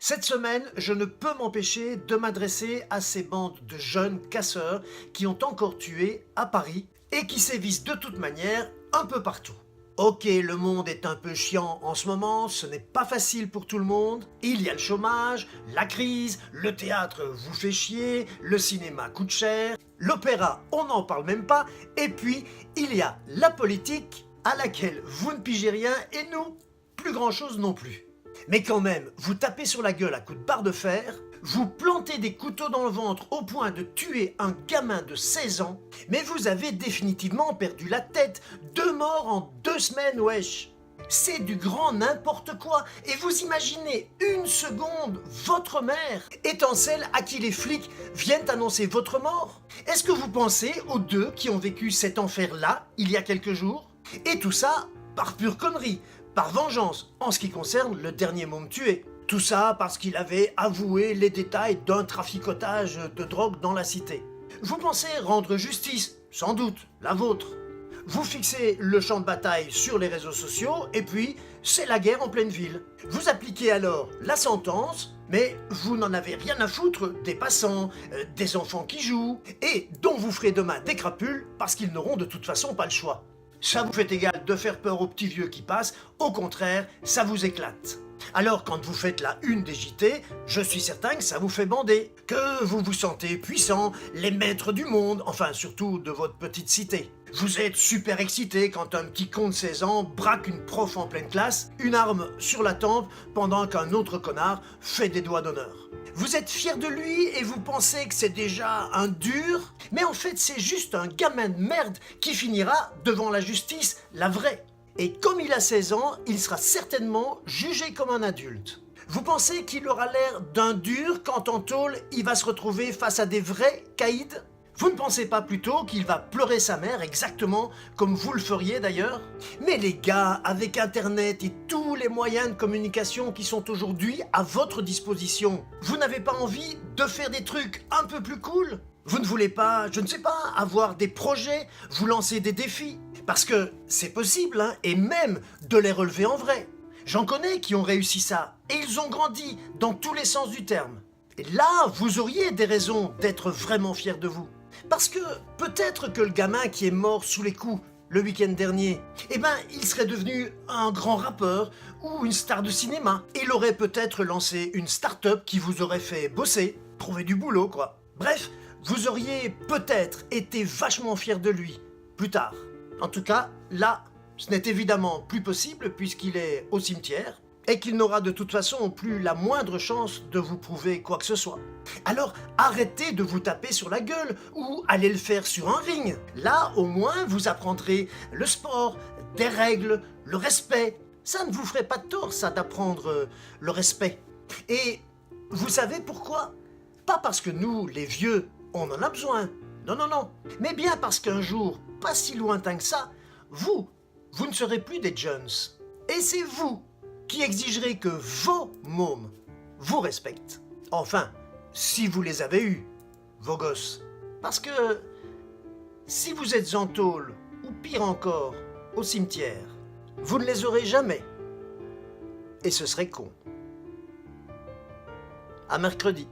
Cette semaine, je ne peux m'empêcher de m'adresser à ces bandes de jeunes casseurs qui ont encore tué à Paris et qui sévissent de toute manière un peu partout. Ok, le monde est un peu chiant en ce moment, ce n'est pas facile pour tout le monde. Il y a le chômage, la crise, le théâtre vous fait chier, le cinéma coûte cher, l'opéra on n'en parle même pas, et puis il y a la politique à laquelle vous ne pigez rien et nous, plus grand chose non plus. Mais quand même, vous tapez sur la gueule à coups de barre de fer, vous plantez des couteaux dans le ventre au point de tuer un gamin de 16 ans, mais vous avez définitivement perdu la tête, 2 morts en 2 semaines, wesh. C'est du grand n'importe quoi, et vous imaginez une seconde votre mère étant celle à qui les flics viennent annoncer votre mort? Est-ce que vous pensez aux 2 qui ont vécu cet enfer-là il y a quelques jours? Et tout ça par pure connerie, par vengeance, en ce qui concerne le dernier môme tué. Tout ça parce qu'il avait avoué les détails d'un traficotage de drogue dans la cité. Vous pensez rendre justice, sans doute, la vôtre. Vous fixez le champ de bataille sur les réseaux sociaux et puis c'est la guerre en pleine ville. Vous appliquez alors la sentence, mais vous n'en avez rien à foutre des passants, des enfants qui jouent et dont vous ferez demain des crapules parce qu'ils n'auront de toute façon pas le choix. Ça vous fait égal de faire peur aux petits vieux qui passent, au contraire, ça vous éclate. Alors quand vous faites la une des JT, je suis certain que ça vous fait bander, que vous vous sentez puissants, les maîtres du monde, enfin surtout de votre petite cité. Vous êtes super excité quand un petit con de 16 ans braque une prof en pleine classe, une arme sur la tempe pendant qu'un autre connard fait des doigts d'honneur. Vous êtes fier de lui et vous pensez que c'est déjà un dur, mais en fait c'est juste un gamin de merde qui finira devant la justice, la vraie. Et comme il a 16 ans, il sera certainement jugé comme un adulte. Vous pensez qu'il aura l'air d'un dur quand en tôle il va se retrouver face à des vrais caïds? Vous ne pensez pas plutôt qu'il va pleurer sa mère exactement comme vous le feriez d'ailleurs? Mais les gars, avec internet et tous les moyens de communication qui sont aujourd'hui à votre disposition, vous n'avez pas envie de faire des trucs un peu plus cool? Vous ne voulez pas, je ne sais pas, avoir des projets, vous lancer des défis? Parce que c'est possible, hein, et même de les relever en vrai. J'en connais qui ont réussi ça, et ils ont grandi dans tous les sens du terme. Et là, vous auriez des raisons d'être vraiment fiers de vous. Parce que peut-être que le gamin qui est mort sous les coups le week-end dernier, eh ben, il serait devenu un grand rappeur ou une star de cinéma. Il aurait peut-être lancé une start-up qui vous aurait fait bosser, trouver du boulot, quoi. Bref, vous auriez peut-être été vachement fiers de lui, plus tard. En tout cas, là, ce n'est évidemment plus possible puisqu'il est au cimetière et qu'il n'aura de toute façon plus la moindre chance de vous prouver quoi que ce soit. Alors arrêtez de vous taper sur la gueule ou allez le faire sur un ring. Là, au moins, vous apprendrez le sport, des règles, le respect. Ça ne vous ferait pas de tort, ça, d'apprendre le respect. Et vous savez pourquoi? Pas parce que nous, les vieux, on en a besoin. Non, non, non. Mais bien parce qu'un jour, pas si lointain que ça, vous ne serez plus des Jones. Et c'est vous qui exigerez que vos mômes vous respectent. Enfin, si vous les avez eus, vos gosses. Parce que si vous êtes en tôle, ou pire encore, au cimetière, vous ne les aurez jamais. Et ce serait con. À mercredi.